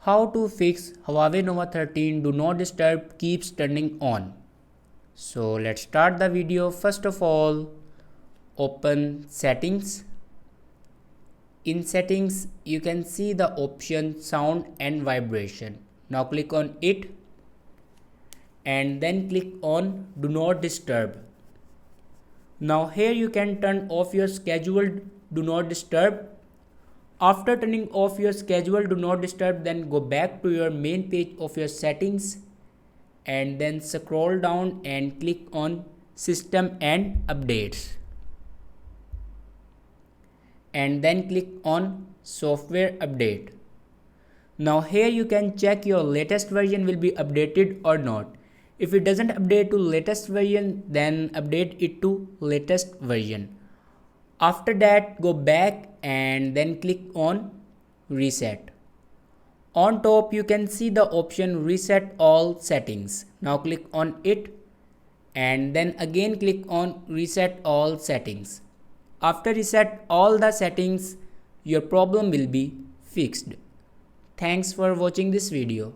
How to fix Huawei Nova 13 Do Not Disturb keeps turning on. So let's start the video. First of all, open settings. In settings, you can see the option sound and vibration. Now click on it and then click on Do Not Disturb. Now here you can turn off your scheduled Do Not Disturb. After turning off your scheduled Do Not Disturb, then go back to your main page of your settings and then scroll down and click on System and Updates. And then click on Software Update. Now here you can check your latest version will be updated or not. If it doesn't update to latest version, then update it to latest version. After that, go back and then click on Reset. On top you can see the option Reset All Settings. Now click on it and then again click on Reset All Settings. After reset all the settings, your problem will be fixed. Thanks for watching this video.